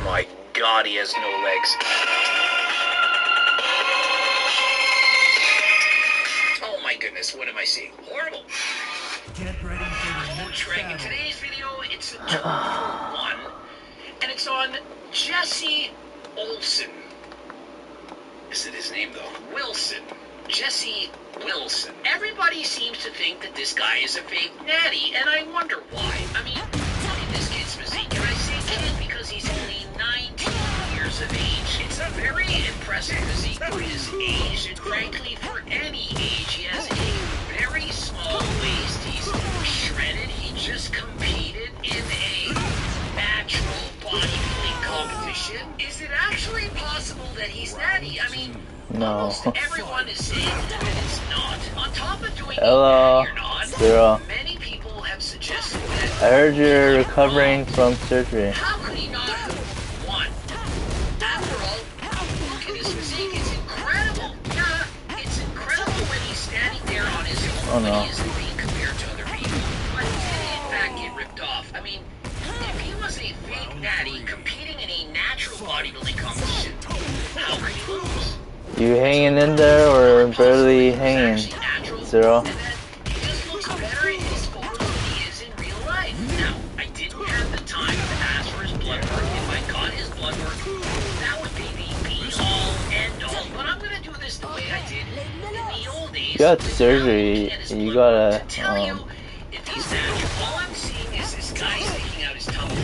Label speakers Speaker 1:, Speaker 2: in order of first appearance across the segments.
Speaker 1: My God, he has no legs. Oh my goodness, what am I seeing? Horrible.
Speaker 2: Get ready for the next
Speaker 1: Trick. In
Speaker 2: battle.
Speaker 1: today's video, it's a 2-for-1, and it's on Jesse Olsen. Is it his name, though? Wilson. Jesse Wilson. Everybody seems to think that this guy is a fake natty, and I wonder why. I mean, look at this kid's physique, and I say kid because he's only 19 years of age. It's a very impressive physique for his age, and frankly, for any age, he has a very small waist. He's shredded. He just competed in a natural bodybuilding competition. Is it actually possible that he's natty? I mean,
Speaker 3: no.
Speaker 1: Almost everyone is saying that it's not. On top of doing
Speaker 3: Hello.
Speaker 1: you're not,
Speaker 3: Zero.
Speaker 1: many people have suggested that
Speaker 3: I heard you're recovering from surgery.
Speaker 1: how could he not have won? After all, look at his physique. It's incredible. Yeah, it's incredible when he's standing there on his own when he isn't being compared to other people. But did he in fact get ripped off? I mean, if he was a fake natty competing in a natural bodybuilding competition, how could he lose?
Speaker 3: You hanging in there or barely hanging? Zero.
Speaker 1: And then he just looks better in his photos than he is in real life. Now, I didn't have the time to ask for his blood work. If I got his blood work, that would be the be-all, end-all. But I'm gonna do this the way I did in the old days.
Speaker 3: You got surgery. You gotta,
Speaker 1: To tell you if he's natural, all I'm seeing is this guy sticking out his tongue.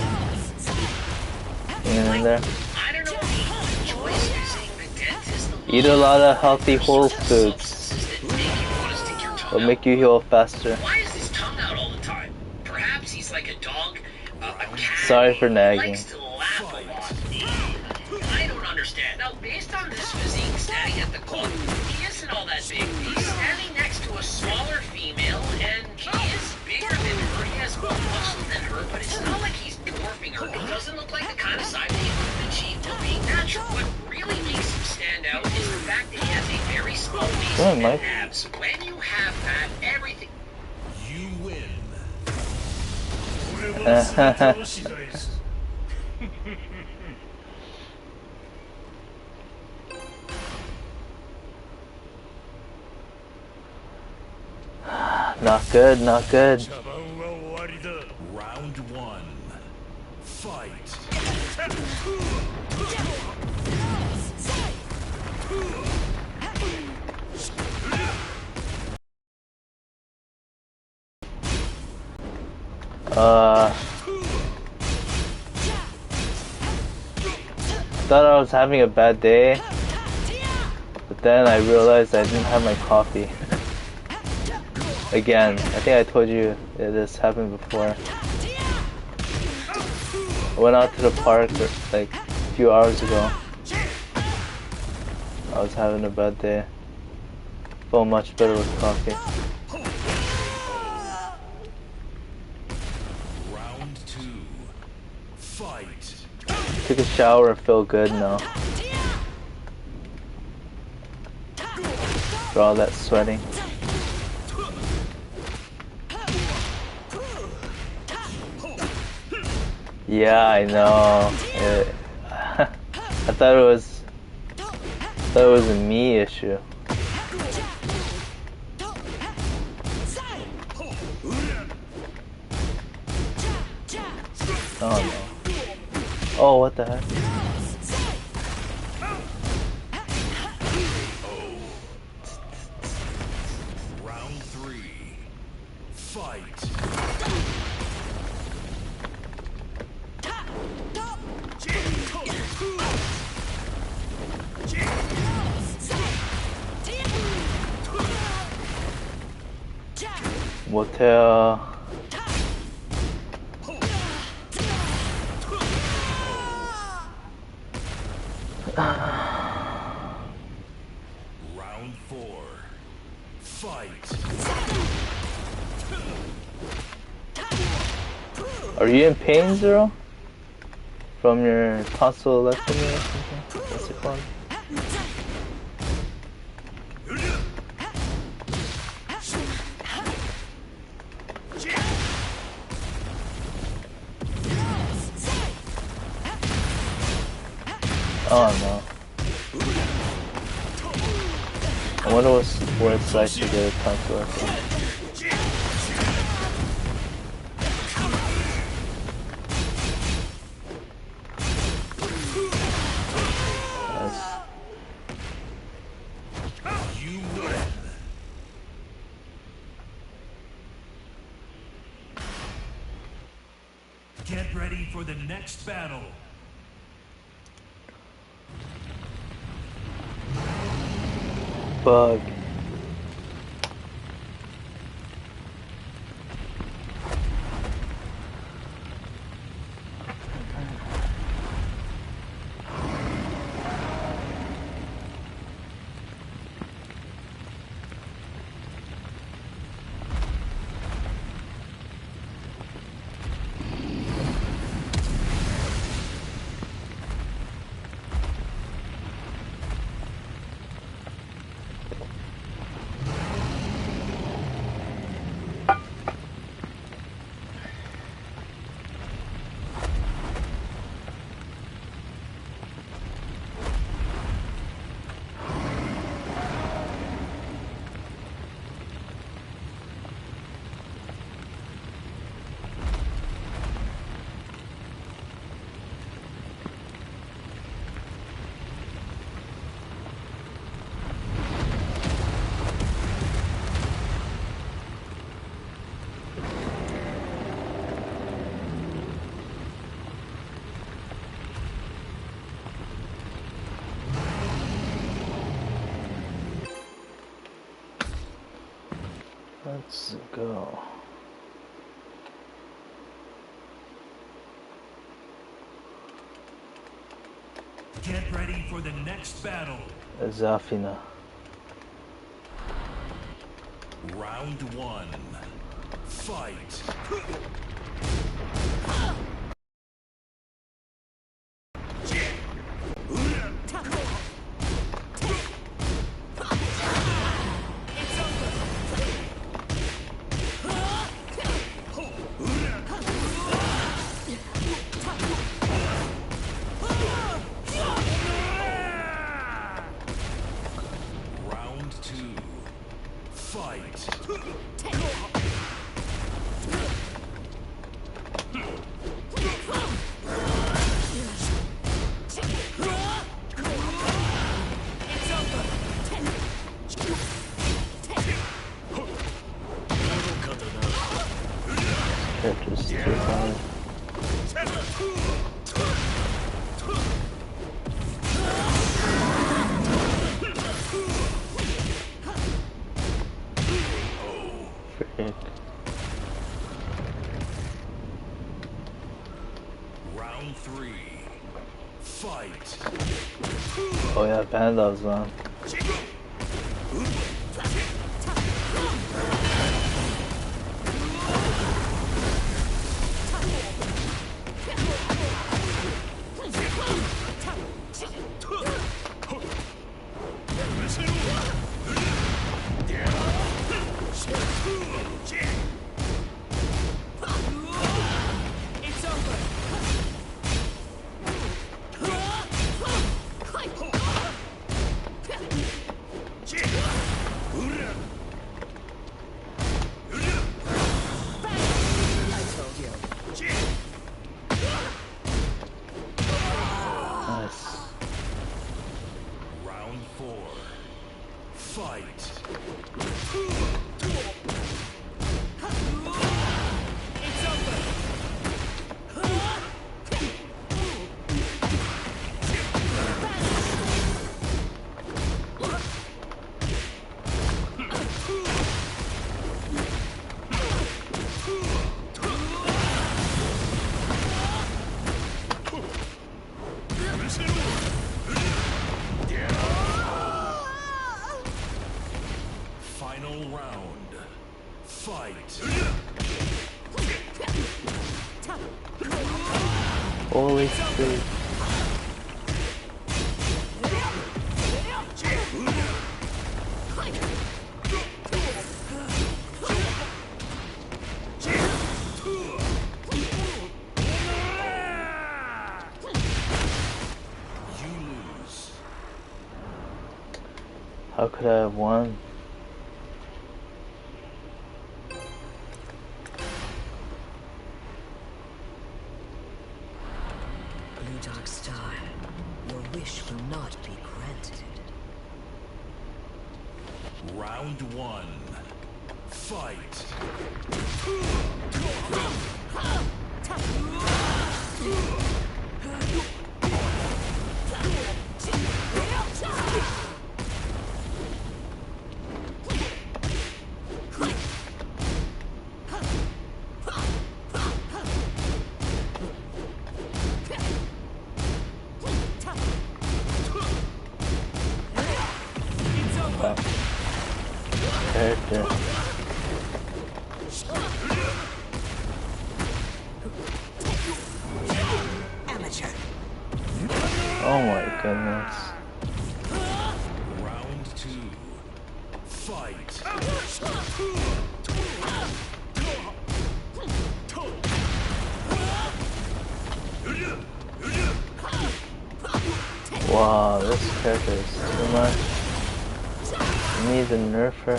Speaker 3: hanging in there.
Speaker 1: I don't know if he enjoys using the dentist.
Speaker 3: Eat a lot of healthy whole foods. It'll make you heal faster.
Speaker 1: Why is his tongue out all the time? Perhaps he's like a dog, a cat.
Speaker 3: Sorry for nagging.
Speaker 1: He likes to laugh a lot. I don't understand. Now, based on this physique standing at the club, he isn't all that big. He's standing next to a smaller female, and he is bigger than her. He has more muscle than her, but it's not like he's dwarfing her. He doesn't look like the kind of size that he would have achieved while being natural. What really makes him stand out is the fact that he has a very small waist and abs. When you have that, everything.
Speaker 2: You win.
Speaker 3: Not good, not good.
Speaker 2: Round one. Fight.
Speaker 3: Thought I was having a bad day, but then I realized I didn't have my coffee. Again, I think I told you this happened before. I went out to the park like a few hours ago. I was having a bad day. Felt much better with coffee.
Speaker 2: Round two. Fight.
Speaker 3: Took a shower and feel good now. For all that sweating. Yeah, I know. I thought it was a me issue. Oh no. Oh, what the heck?
Speaker 2: Round three. Fight.
Speaker 3: 못해요.
Speaker 2: Round four. Fight.
Speaker 3: Are you in pain, Zero? From your tonsillectomy or something? What's it called? Oh no. I wonder what side should get a tonsil from.
Speaker 2: You win. Get ready for the next battle.
Speaker 3: Bug. Let's go.
Speaker 2: Get ready for the next battle.
Speaker 3: Zafina.
Speaker 2: Round one. Fight. Round two. Fight.
Speaker 3: Character's too hard. Frick.
Speaker 2: Round three. Fight.
Speaker 3: Oh yeah, Pandav's on. Nice.
Speaker 2: Round four. Fight. Final round. Fight.
Speaker 3: Holy shit.
Speaker 2: You lose.
Speaker 3: How could I have won?
Speaker 4: Blue Dark Star, your wish will not be granted.
Speaker 2: Round one. Fight.
Speaker 3: Character.
Speaker 4: Amateur.
Speaker 3: Oh my goodness.
Speaker 2: Round two. Fight.
Speaker 3: Wow, this character is too much. I need to nerf her.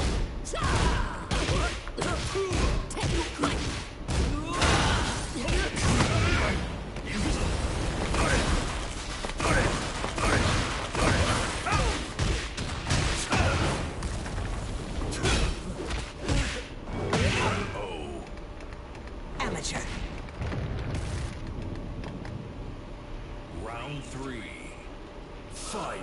Speaker 4: Amateur.
Speaker 2: Round three. Fight.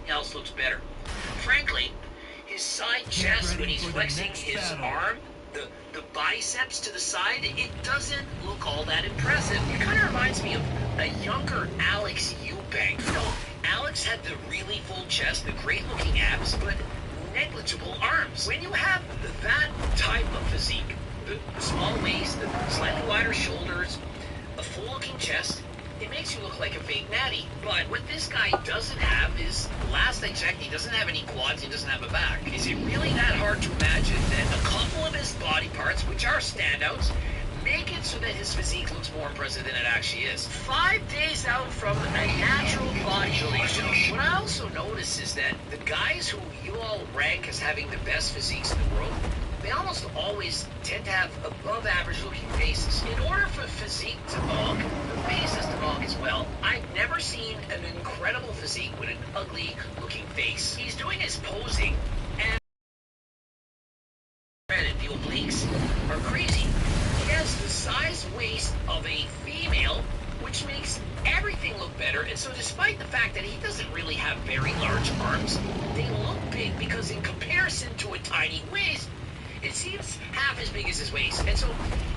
Speaker 1: Else looks better. Frankly, his side chest when he's flexing his arm, the biceps to the side, it doesn't look all that impressive. It kind of reminds me of a younger Alex Eubank. You know, Alex had the really full chest, the great looking abs, but negligible arms. When you have that type of physique, the small waist, the slightly wider shoulders, a full looking chest, it makes you look like a fake natty. But what this guy doesn't have is, last I checked, he doesn't have any quads, he doesn't have a back. Is it really that hard to imagine that a couple of his body parts, which are standouts, make it so that his physique looks more impressive than it actually is? 5 days out from a natural bodybuilding show. What I also notice is that the guys who you all rank as having the best physiques in the world, they almost always tend to have above average looking faces. In order for physique to bulk, the faces to bulk as well, I've never seen an incredible physique with an ugly looking face. He's doing his posing, and the obliques are crazy. He has the size waist of a female, which makes everything look better. And so despite the fact that he doesn't really have very large arms, they look big because in comparison to a tiny waist, it seems half as big as his waist. And so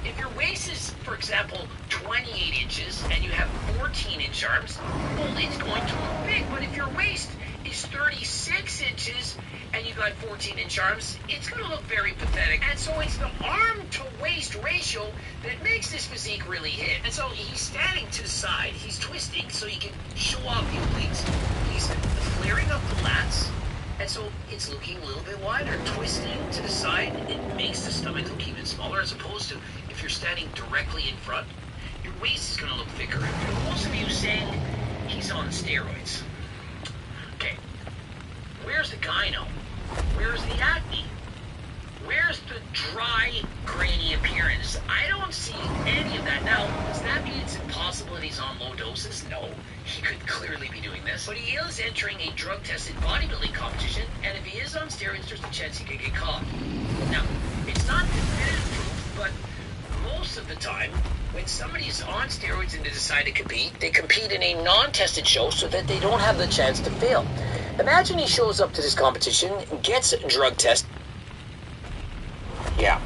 Speaker 1: if your waist is, for example, 28 inches and you have 14-inch arms, well, it's going to look big. But if your waist is 36 inches and you got 14-inch arms, it's going to look very pathetic. And so it's the arm-to-waist ratio that makes this physique really hit. And so he's standing to the side, he's twisting so he can show off the obliques. He's flaring up the lats. And so it's looking a little bit wider. Twisting to the side, it makes the stomach look even smaller, as opposed to if you're standing directly in front, your waist is going to look thicker. Most of you saying he's on steroids. Okay, where's the gyno? Where's the acne? Where's the dry, grainy appearance? I don't see any of that. Now, does that mean it's impossible that he's on low doses? No. He could clearly be doing this. But he is entering a drug-tested bodybuilding competition, and if he is on steroids, there's a chance he could get caught. Now, it's not definitive proof, but most of the time, when somebody's on steroids and they decide to compete, they compete in a non-tested show so that they don't have the chance to fail. Imagine he shows up to this competition, gets drug tested, Yeah.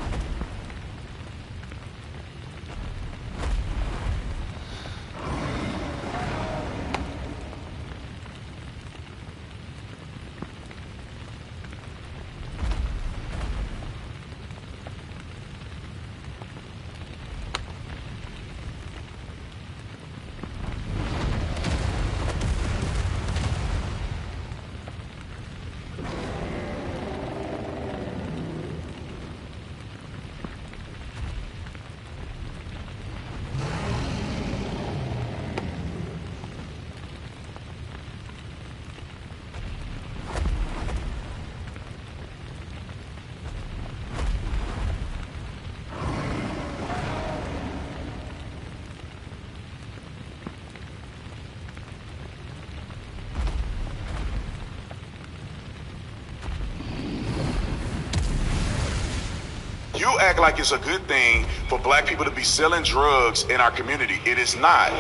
Speaker 5: You act like it's a good thing for black people to be selling drugs in our community. It is not.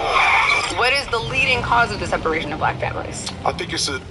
Speaker 6: What is the leading cause of the separation of black families?
Speaker 5: I think it's a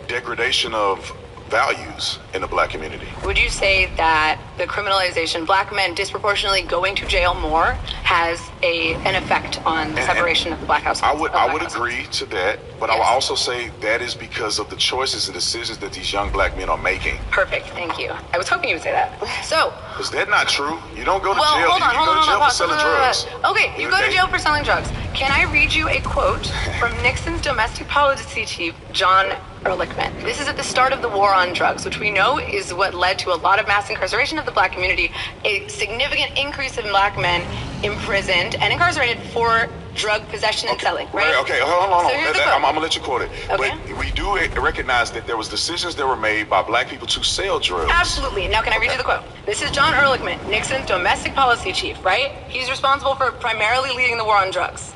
Speaker 5: degradation of values in the black community.
Speaker 6: Would you say that the criminalization, black men disproportionately going to jail more, has an effect on the separation of the black household?
Speaker 5: I would agree to that, but I would also say that is because of the choices and decisions that these young black men are making.
Speaker 6: Perfect, thank you. I was hoping you would say that. So,
Speaker 5: is that not true? You don't go to
Speaker 6: well,
Speaker 5: jail.
Speaker 6: Hold on,
Speaker 5: you go to jail for selling drugs.
Speaker 6: Okay, you go to jail for selling drugs. Can I read you a quote from Nixon's domestic policy chief, John Ehrlichman? This is at the start of the war on drugs, which we know is what led to a lot of mass incarceration of the black community, a significant increase in black men imprisoned and incarcerated for drug possession and selling, right?
Speaker 5: Okay, hold on.
Speaker 6: So here's the quote.
Speaker 5: I'm gonna let you quote it.
Speaker 6: Okay.
Speaker 5: But we do recognize that there was decisions that were made by black people to sell drugs.
Speaker 6: Absolutely. Now, can I read you the quote? This is John Ehrlichman, Nixon's domestic policy chief, right? He's responsible for primarily leading the war on drugs.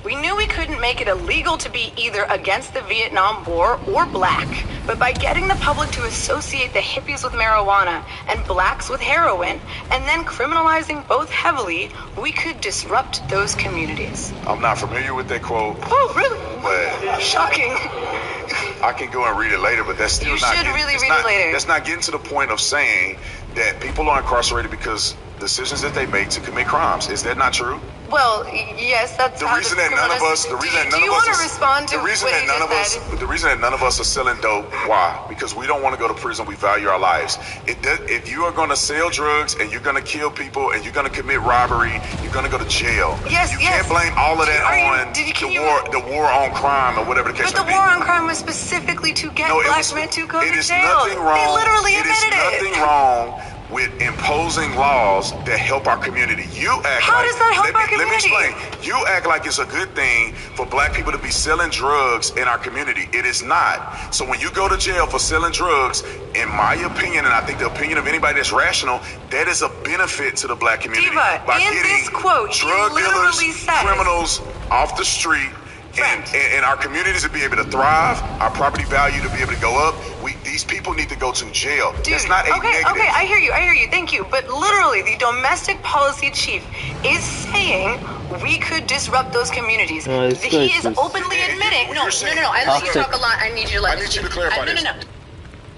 Speaker 6: We knew we couldn't make it illegal to be either against the Vietnam War or black, but by getting the public to associate the hippies with marijuana and blacks with heroin, and then criminalizing both heavily, we could disrupt those communities.
Speaker 5: I'm not familiar with that quote.
Speaker 6: Oh, really?
Speaker 5: But
Speaker 6: shocking.
Speaker 5: I can go and read it later, but that's still
Speaker 6: You should really read it later.
Speaker 5: That's not getting to the point of saying that people are incarcerated because decisions that they make to commit crimes. Is that not true?
Speaker 6: Well, yes, that's
Speaker 5: the reason that none of us. The reason that none of us.
Speaker 6: Do you want to respond to
Speaker 5: the reason
Speaker 6: what
Speaker 5: that none of us.
Speaker 6: said?
Speaker 5: The reason that none of us are selling dope. Why? Because we don't want to go to prison. We value our lives. If you are going to sell drugs and you're going to kill people and you're going to commit robbery, you're going to go to jail.
Speaker 6: Yes,
Speaker 5: you can't blame all of that on the war on crime or whatever the case may be.
Speaker 6: But the war on crime was specifically to get black men to go to jail.
Speaker 5: It is nothing wrong.
Speaker 6: They literally admitted it.
Speaker 5: It is nothing wrong with imposing laws that help our community. You act
Speaker 6: How
Speaker 5: like,
Speaker 6: does that help our community?
Speaker 5: Let me explain. You act like it's a good thing for black people to be selling drugs in our community. It is not. So when you go to jail for selling drugs, in my opinion, and I think the opinion of anybody that's rational, that is a benefit to the black community.
Speaker 6: Diva,
Speaker 5: by
Speaker 6: in
Speaker 5: getting
Speaker 6: this quote,
Speaker 5: drug dealers, criminals off the street, and our communities to be able to thrive, our property value to be able to go up. These people need to go to jail.
Speaker 6: Dude,
Speaker 5: that's not a negative.
Speaker 6: Okay, I hear you, thank you. But literally, the domestic policy chief is saying we could disrupt those communiunities. He is openly admitting. No. I let you talk a lot. I need you to let me.
Speaker 5: I need you to clarify this.
Speaker 6: No.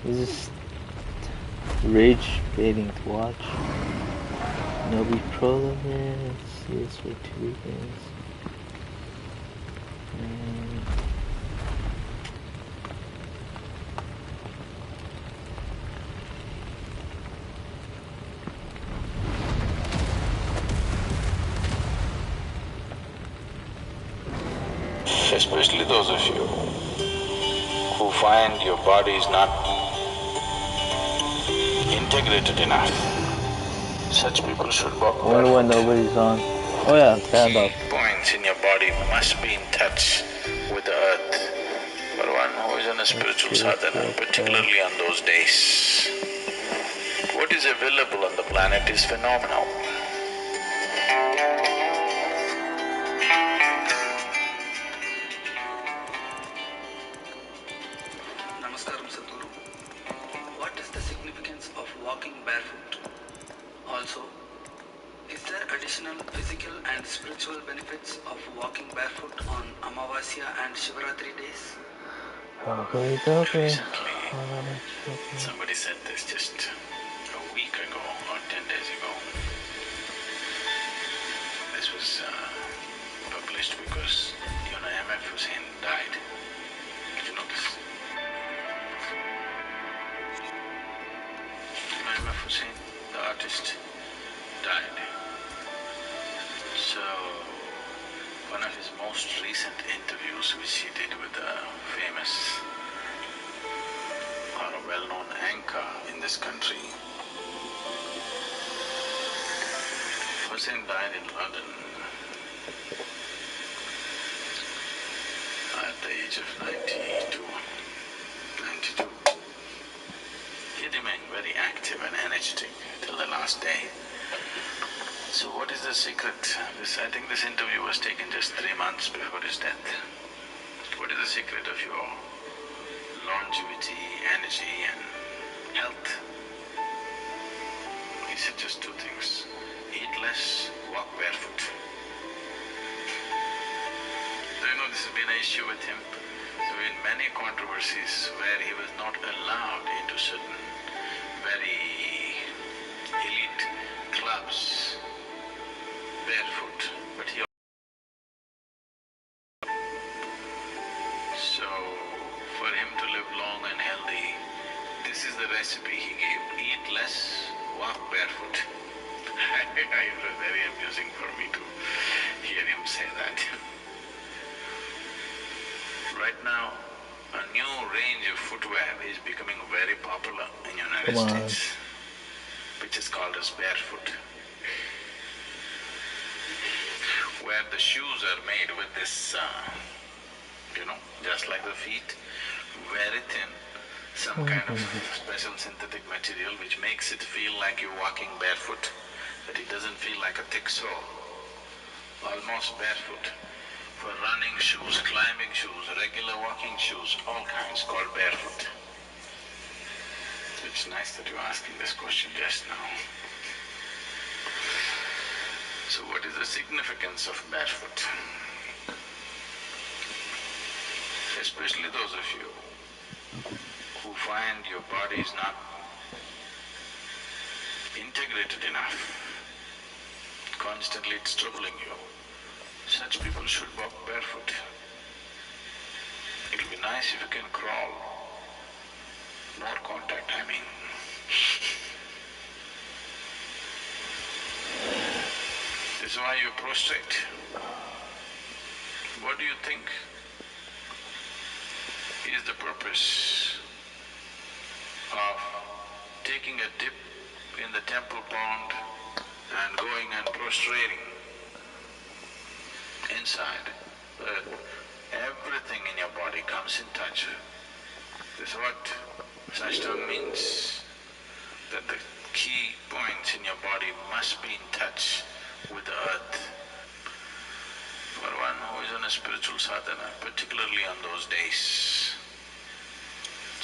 Speaker 3: This is rage baiting to watch. No be problem here. Let's see this for 2 weekends.
Speaker 7: Especially those of you who find your body is not integrated enough. Such people should walk
Speaker 3: I wonder when nobody's on. Oh yeah, stand up.
Speaker 7: Points in your body must be in touch with the earth. For one who is on a spiritual sadhana, particularly on those days, what is available on the planet is phenomenal.
Speaker 8: Namaskaram Sadhguru. What is the significance of walking barefoot? Also, is there additional physical and spiritual benefits of walking barefoot on Amavasya and Shivaratri days?
Speaker 3: Okay.
Speaker 7: Somebody said there's just a ago or 10 days ago. This was published because MF Hussain died. Did you know this? MF Hussain, the artist, died. So one of his most recent interviews which he did with a famous or a well-known anchor in this country. Hussain died in London at the age of 92. He remained very active and energetic till the last day. So what is the secret? I think this interview was taken just 3 months before his death. What is the secret of your longevity, energy and health? He said just 2 things. Eat less, walk barefoot. Do you know this has been an issue with him? There have been many controversies where he was not allowed into certain very elite clubs barefoot, but he so for him to live long and healthy, this is the recipe he gave. Eat less, walk barefoot. It was very amusing for me to hear him say that. Right now, a new range of footwear is becoming very popular in the United States, which is called as barefoot, where the shoes are made with this, just like the feet, very thin, some kind of special synthetic material which makes it feel like you're walking barefoot, but it doesn't feel like a thick sole, almost barefoot. For running shoes, climbing shoes, regular walking shoes, all kinds called barefoot. It's nice that you're asking this question just now. So what is the significance of barefoot? Especially those of you who find your body is not integrated enough, constantly it's troubling you. Such people should walk barefoot. It'll be nice if you can crawl. More contact, I mean. This is why you prostrate. What do you think is the purpose of taking a dip in the temple pond and going and prostrating inside? Everything in your body comes in touch. This is what Sashtang means, that the key points in your body must be in touch with the earth. For one who is on a spiritual sadhana, particularly on those days,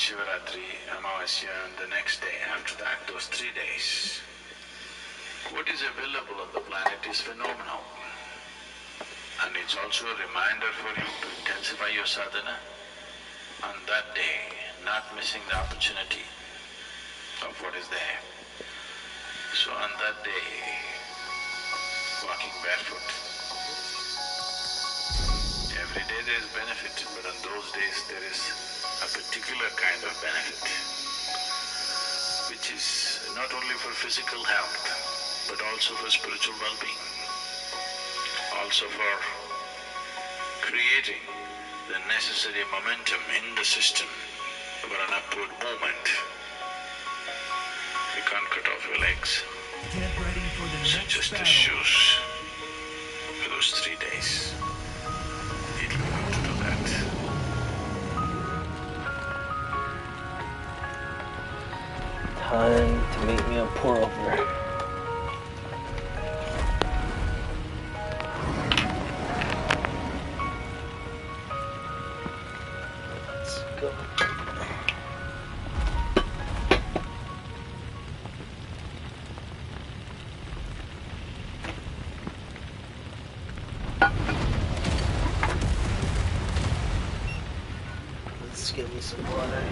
Speaker 7: Shivaratri, Amavasya and the next day after that, those 3 days, what is available on the planet is phenomenal. And it's also a reminder for you to intensify your sadhana on that day, not missing the opportunity of what is there. So on that day, walking barefoot. Every day there is benefit, but on those days there is a particular kind of benefit, which is not only for physical health, but also for spiritual well-being, also for creating the necessary momentum in the system for an upward movement. You can't cut off your legs.
Speaker 2: Get ready for the
Speaker 7: So
Speaker 2: next
Speaker 7: just the
Speaker 2: battle.
Speaker 7: shoes for those 3 days. It'll be good to do that.
Speaker 3: Time to make me a pour over. Let's go. Let's get me some water.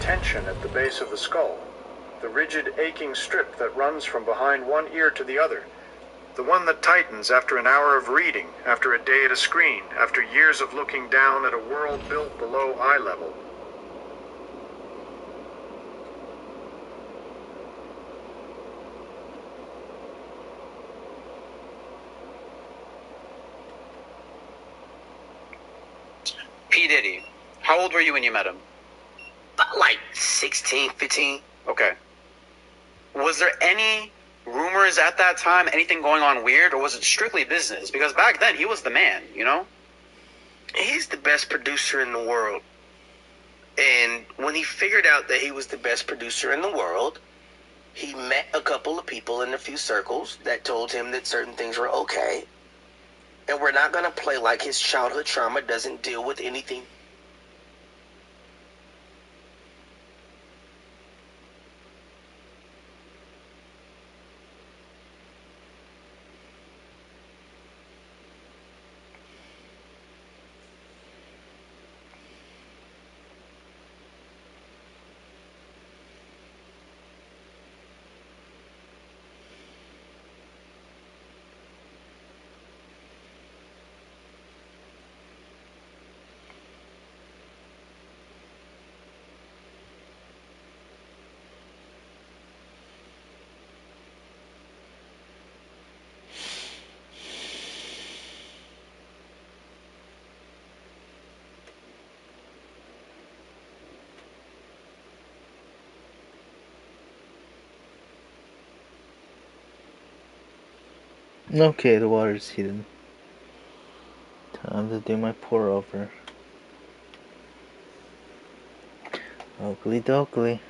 Speaker 9: tension at the base of the skull. The rigid, aching strip that runs from behind one ear to the other. The one that tightens after an hour of reading, after a day at a screen, after years of looking down at a world built below eye level.
Speaker 10: P. Diddy, how old were you when you met him?
Speaker 11: Like 16, 15.
Speaker 10: Okay. Was there any rumors at that time, anything going on weird, or was it strictly business? Because back then, he was the man, you know?
Speaker 11: He's the best producer in the world. And when he figured out that he was the best producer in the world, he met a couple of people in a few circles that told him that certain things were okay. And we're not going to play like his childhood trauma doesn't deal with anything.
Speaker 3: Okay, the water's heated. Time to do my pour over. Oakley dokley.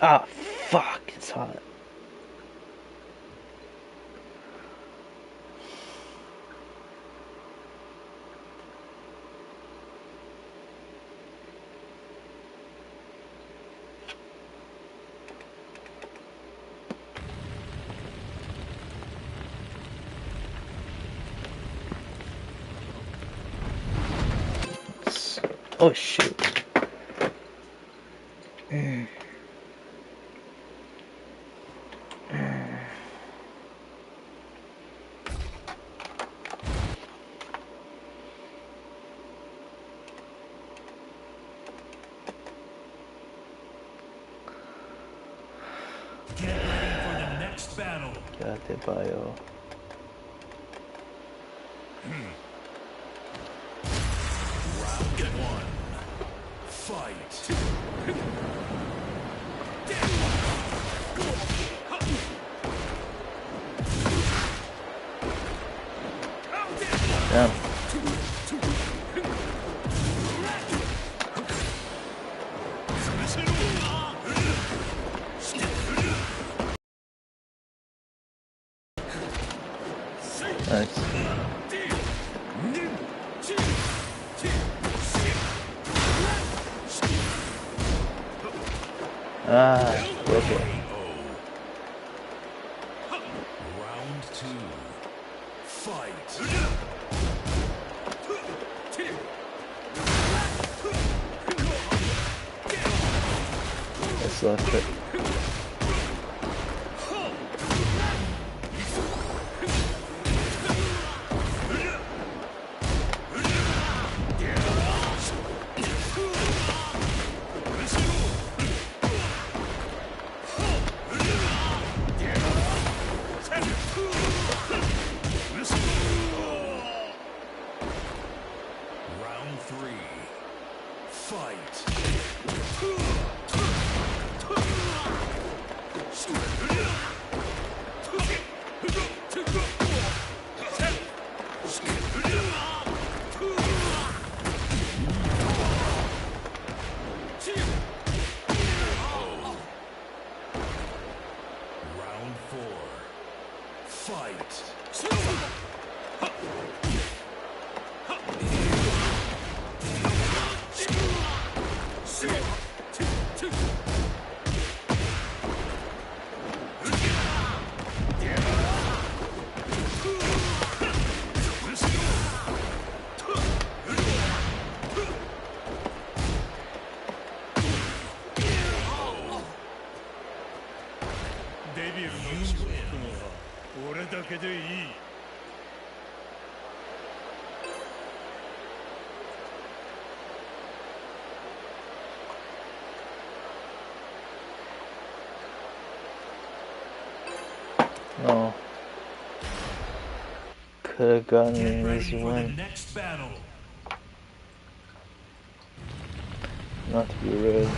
Speaker 3: Ah, fuck, it's hot. Oh shit.
Speaker 2: Get ready for the next battle.
Speaker 3: Got it, bio.
Speaker 2: Round one. Fight.
Speaker 3: Damn. Nice. Ah, okay.
Speaker 2: Round two. Fight.
Speaker 3: That's left it.
Speaker 2: Round three. Fight. Round four. Fight.
Speaker 3: No. Could have gotten
Speaker 2: Get
Speaker 3: an
Speaker 2: ready
Speaker 3: easy
Speaker 2: for the
Speaker 3: win.
Speaker 2: next battle.
Speaker 3: Not to be rude.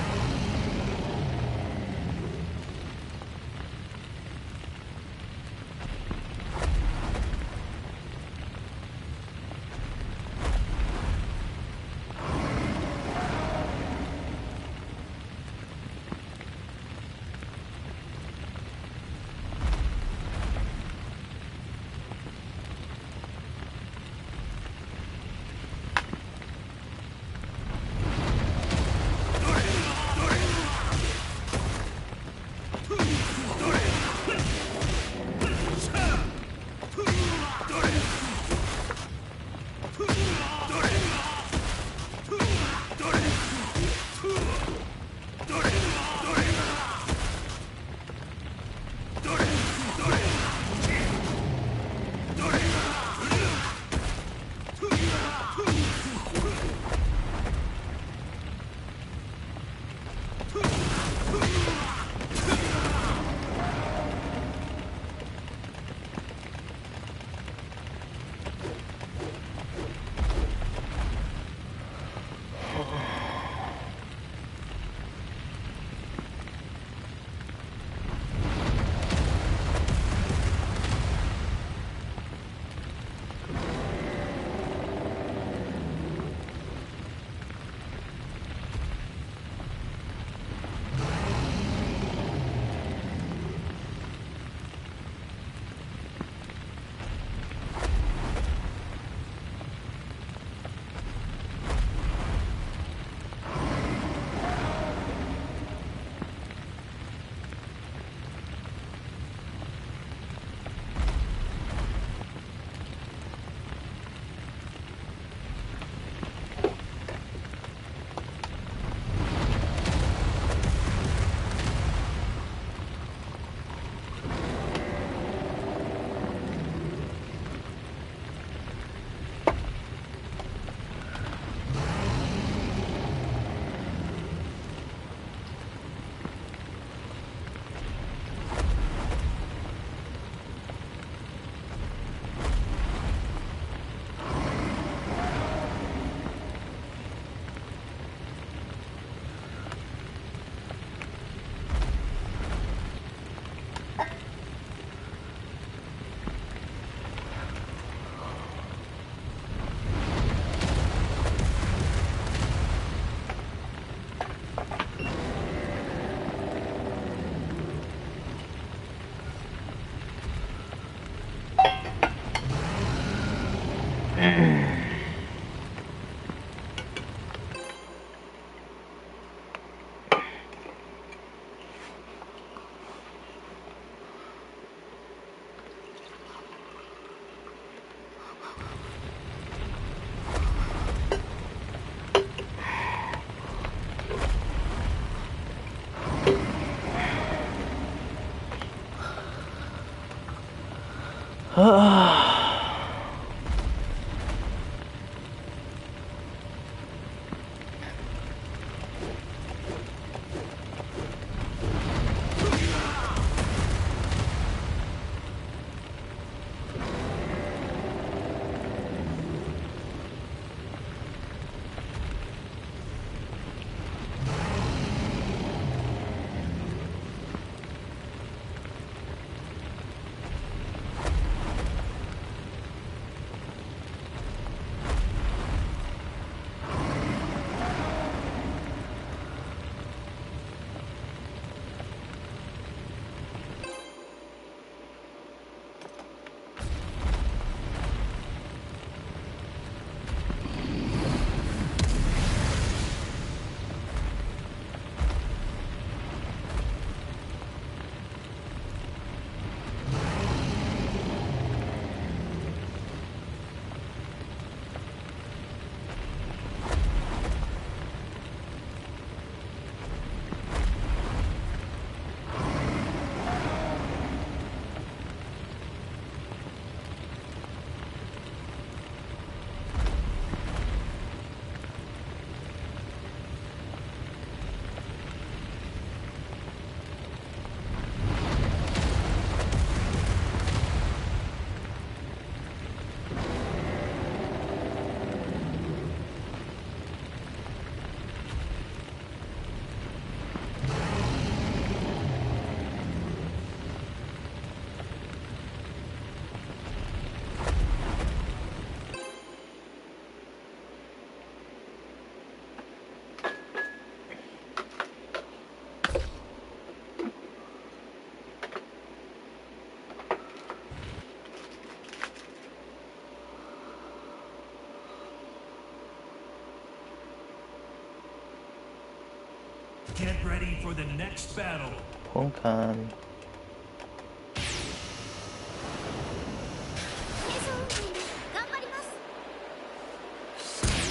Speaker 2: Get ready for the next battle.
Speaker 3: Honkan.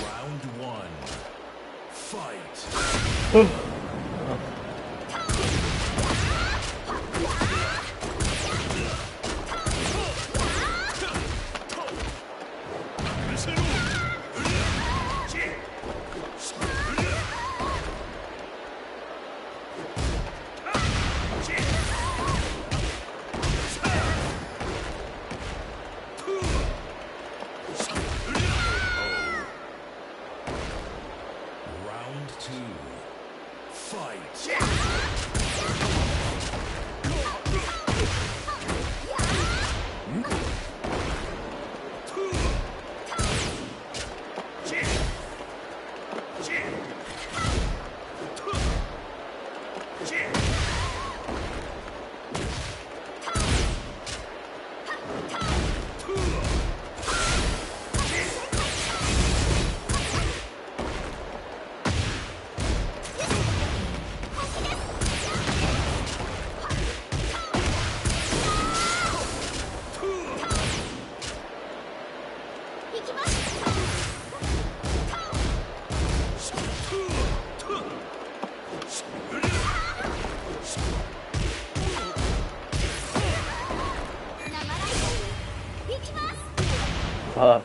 Speaker 2: Round one. Fight.
Speaker 3: Fuck.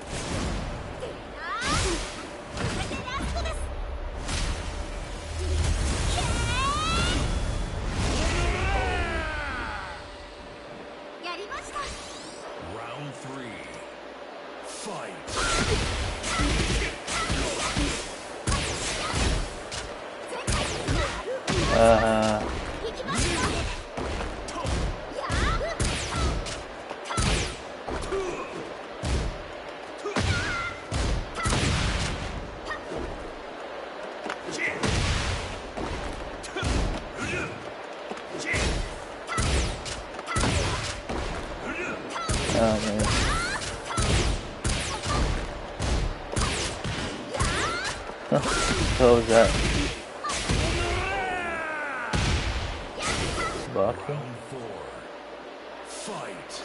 Speaker 2: Round three. Fight.
Speaker 3: Oh man. What was that? Blocking?
Speaker 2: Fight.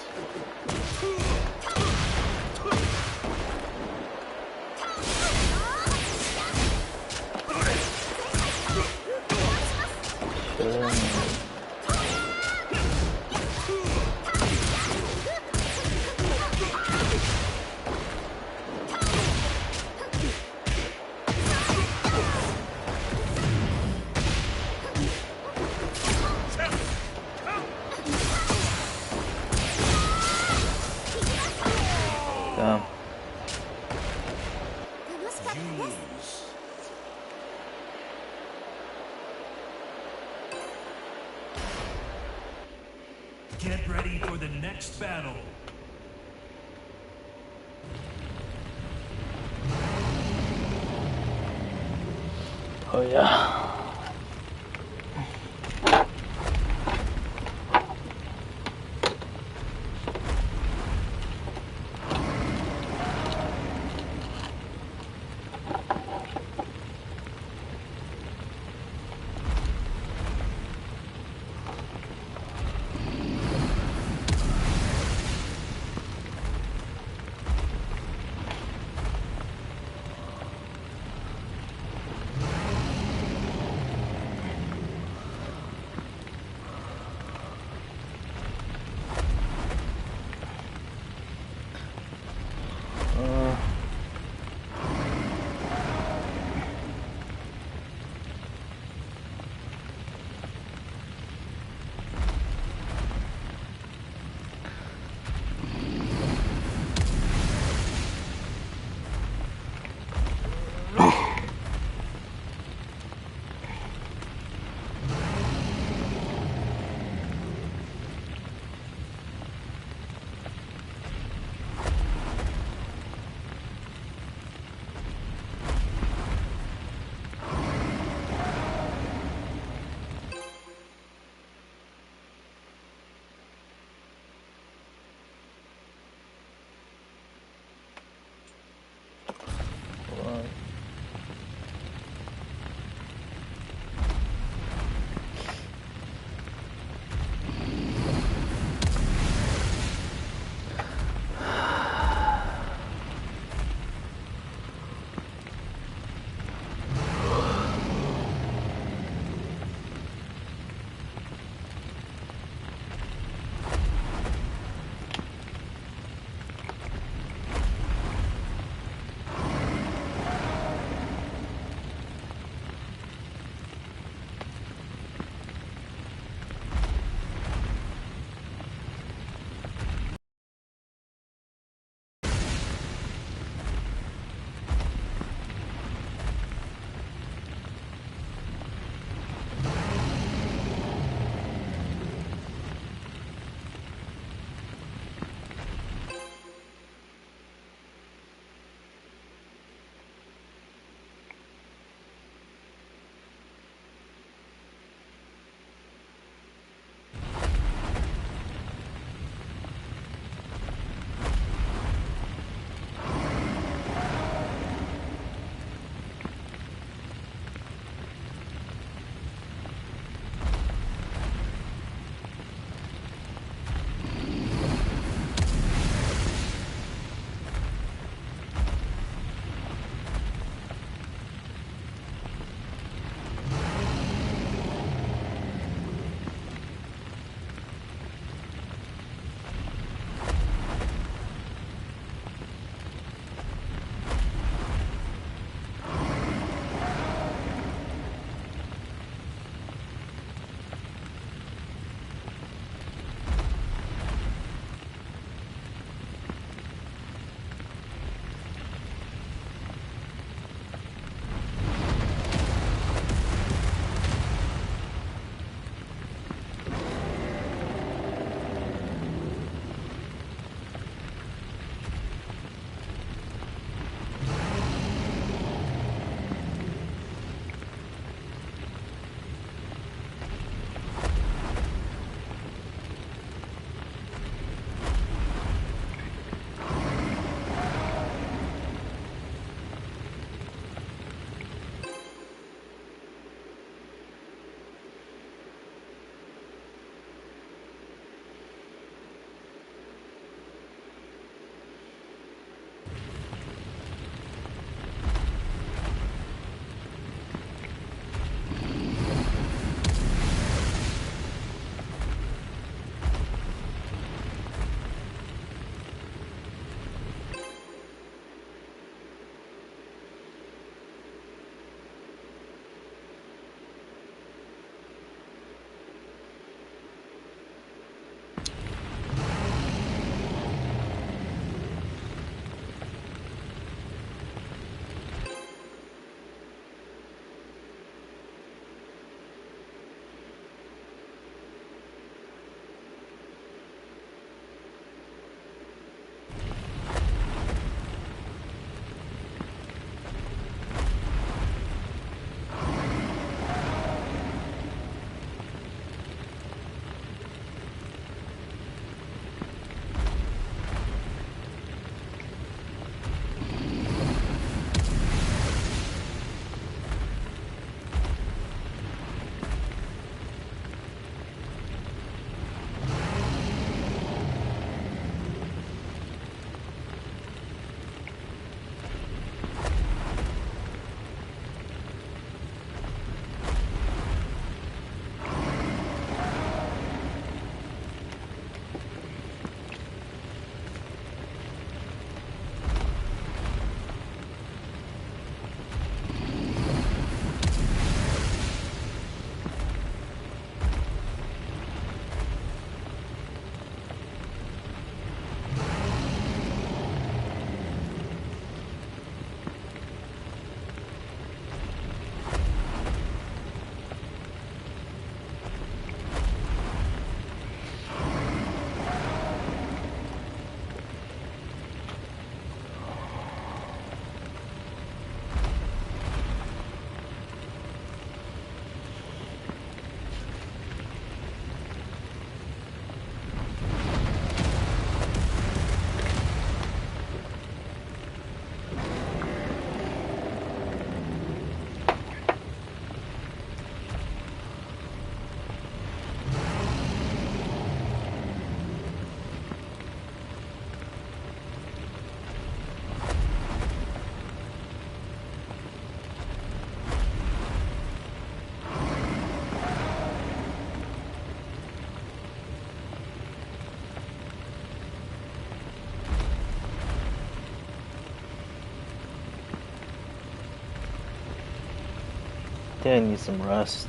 Speaker 3: Damn.
Speaker 2: You lose. Get ready for the next battle.
Speaker 3: Oh yeah. think I need some rest.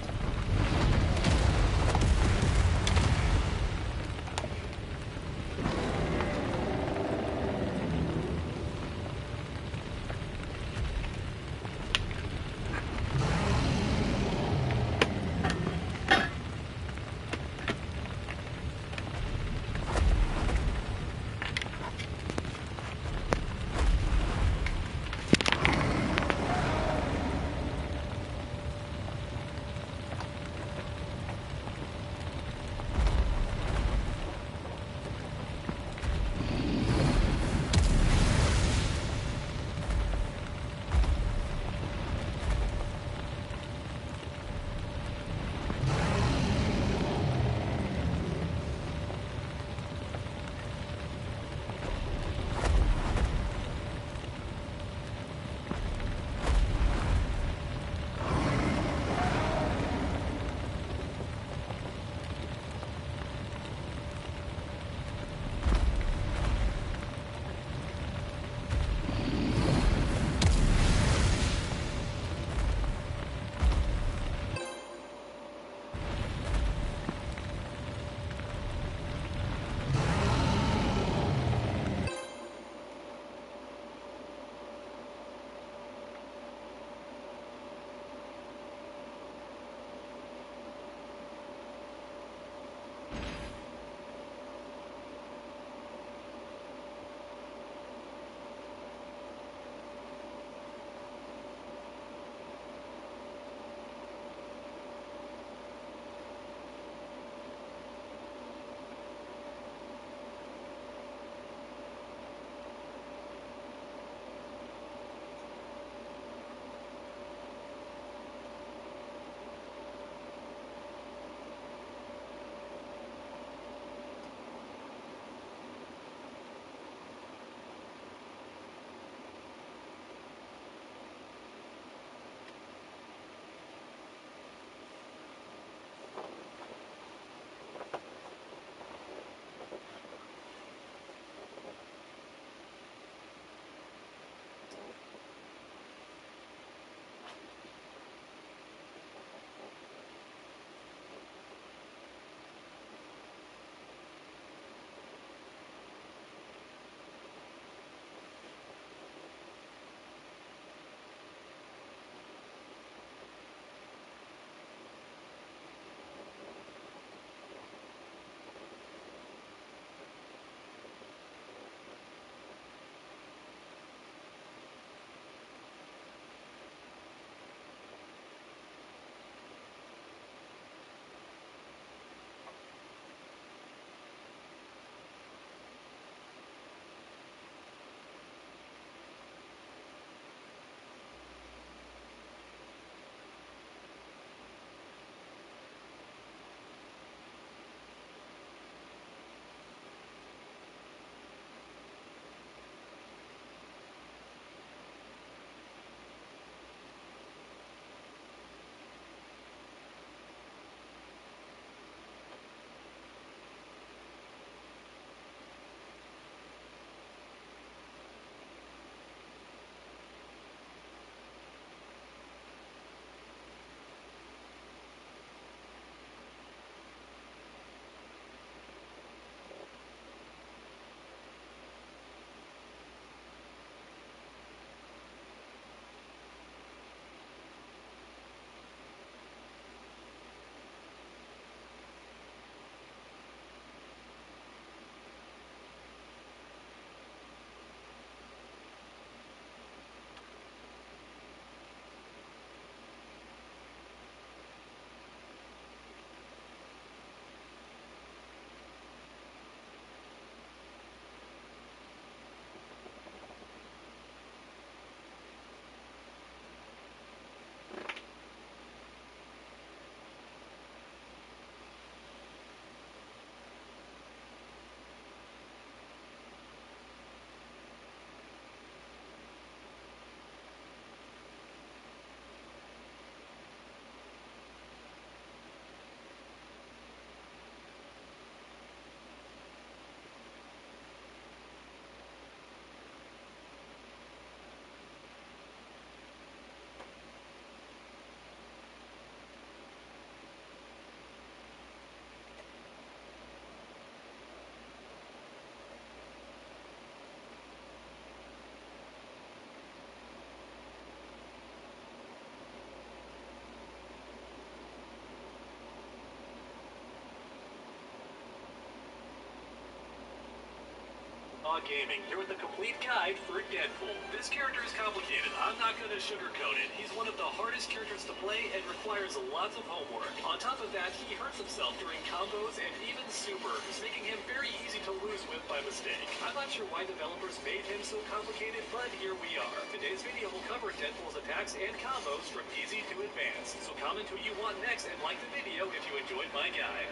Speaker 12: Raw Gaming, here with a complete guide for Deadpool. This character is complicated. I'm not going to sugarcoat it. He's one of the hardest characters to play and requires lots of homework. On top of that, he hurts himself during combos and even supers, making him very easy to lose with by mistake. I'm not sure why developers made him so complicated, but here we are. Today's video will cover Deadpool's attacks and combos from easy to advanced. So comment who you want next and like the video if you enjoyed my guide.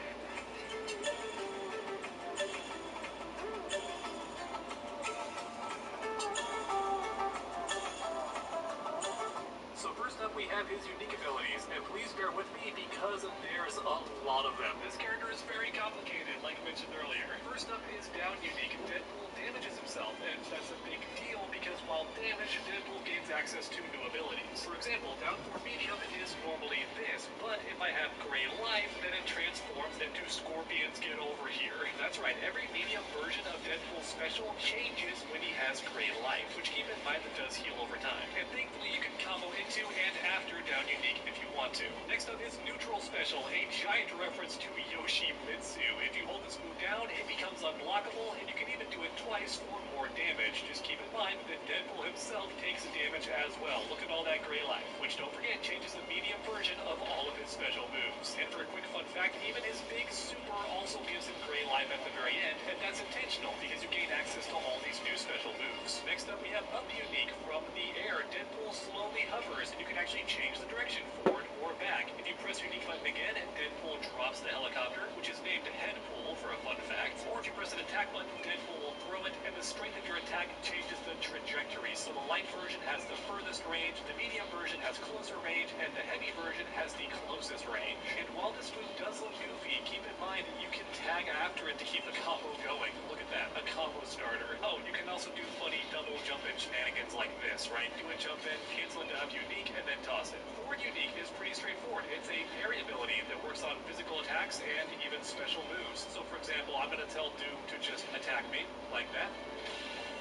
Speaker 12: So first up we have his unique abilities, and please bear with me because there's a lot of them. This character is very complicated, like I mentioned earlier. First up is down unique. Deadpool damages himself, and that's a big deal because while damaged, Deadpool gains access to new abilities. For example, down for medium is normally this, but if I have gray life, then it transforms into Scorpions Get Over Here. That's right, every medium version of Deadpool's special changes when he has gray life, which keep in mind that does heal over time. And thankfully you can combo into and after down unique if you want to. Next up is neutral special, a giant reference to Yoshimitsu. If you hold this move down, it becomes unblockable, and you can even do it twice for more damage. Just keep in mind that Deadpool himself takes damage as well. Look at all that gray life, which don't forget changes the medium version of all of his special moves. And for a quick fun fact, even his big super also gives him gray life at the very end, and that's intentional because you gain access to all these new special moves. Next up we have up unique. From the air, Deadpool slowly hovers, and you can actually change the direction, forward or back. If you press unique button again, Deadpool drops the helicopter, which is named Headpool for a fun fact. Or if you press an attack button, Deadpool will throw it, and the strength of your attack changes the trajectory. So the light version has the furthest range, the medium version has closer range, and the heavy version has the closest range. And while this move does look goofy, keep in mind that you can tag after it to keep the combo going. Look at that, a combo starter. Oh, you can also do funny double jump in shenanigans like this, right? Do a jump in, cancel into up unique, and then toss it. Forward unique is pretty straightforward. It's a parry ability that works on physical attacks and even special moves. So for example, I'm going to tell Doom to just attack me, like that.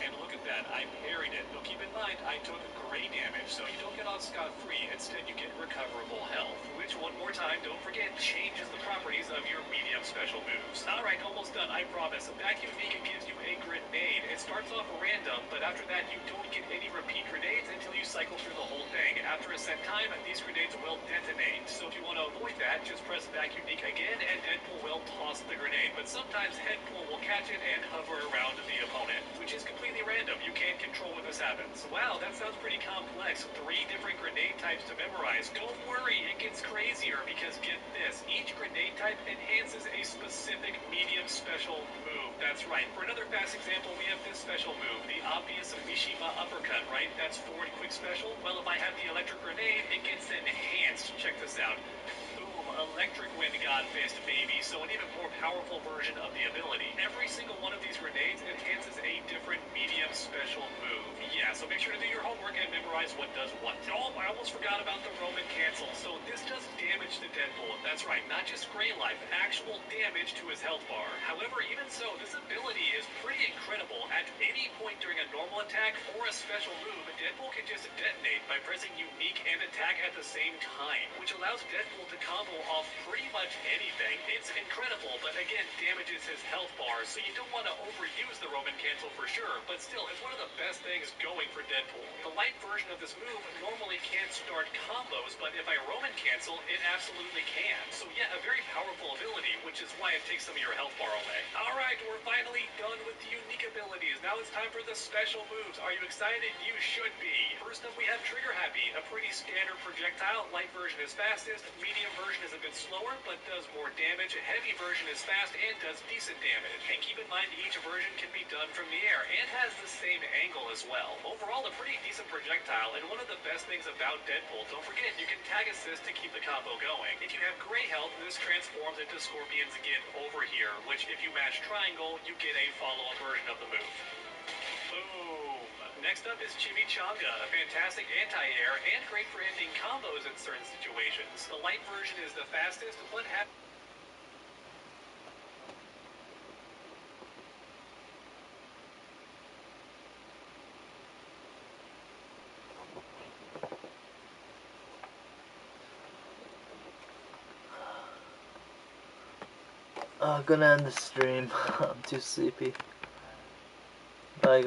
Speaker 12: And look at that, I parried it. Now keep in mind, I took gray damage, so you don't get off scot-free. Instead, you get recoverable health, which, one more time, don't forget, changes the properties of your medium special moves. Alright, almost done, I promise. Back unique, it gives you a grenade. It starts off random, but after that, you don't get any repeat grenades until you cycle through the whole thing. After a set time, these grenades will detonate. So if you want to avoid that, just press back unique again, and Deadpool will toss the grenade. But sometimes Headpool will catch it and hover around the opponent, which is completely random. You can't control when this happens. Wow, that sounds pretty complex. 3 different grenade types to memorize. Don't worry, it gets crazier because get this. Each grenade type enhances a specific medium special move. That's right. For another fast example, we have this special move, the obvious Mishima uppercut, right? That's forward quick special. Well, if I have the electric grenade, it gets enhanced. Check this out. Electric Wind Godfist, baby, so an even more powerful version of the ability. Every single one of these grenades enhances a different medium special move. Yeah, so make sure to do your homework and memorize what does what. Oh, I almost forgot about the Roman cancel. So this does damage to Deadpool. That's right, not just gray life, actual damage to his health bar. However, even so, this ability is pretty incredible. At any point during a normal attack or a special move, Deadpool can just detonate by pressing unique and attack at the same time, which allows Deadpool to combo off pretty much anything. It's incredible, but again, damages his health bar, so you don't want to overuse the Roman cancel for sure, but still, it's one of the best things going for Deadpool. The light version of this move normally can't start combos, but if I Roman cancel, it absolutely can. So yeah, a very powerful ability, which is why it takes some of your health bar away. Alright, we're finally done with the unique abilities. Now it's time for the special moves. Are you excited? You should be. First up, we have Trigger Happy, a pretty standard projectile. Light version is fastest, medium version is a bit slower, but does more damage. A heavy version is fast and does decent damage. And keep in mind, each version can be done from the air and has the same angle as well. Overall, a pretty decent projectile, and one of the best things about Deadpool, don't forget, you can tag assist to keep the combo going. If you have gray health, this transforms into Scorpions Get Over Here, which if you match triangle, you get a follow-up version of the move. Boom! Next up is Chimichanga, a fantastic anti-air and great for ending combos in certain situations. The light version is the fastest, but
Speaker 3: I'm gonna end the stream. I'm too sleepy. Bye guys.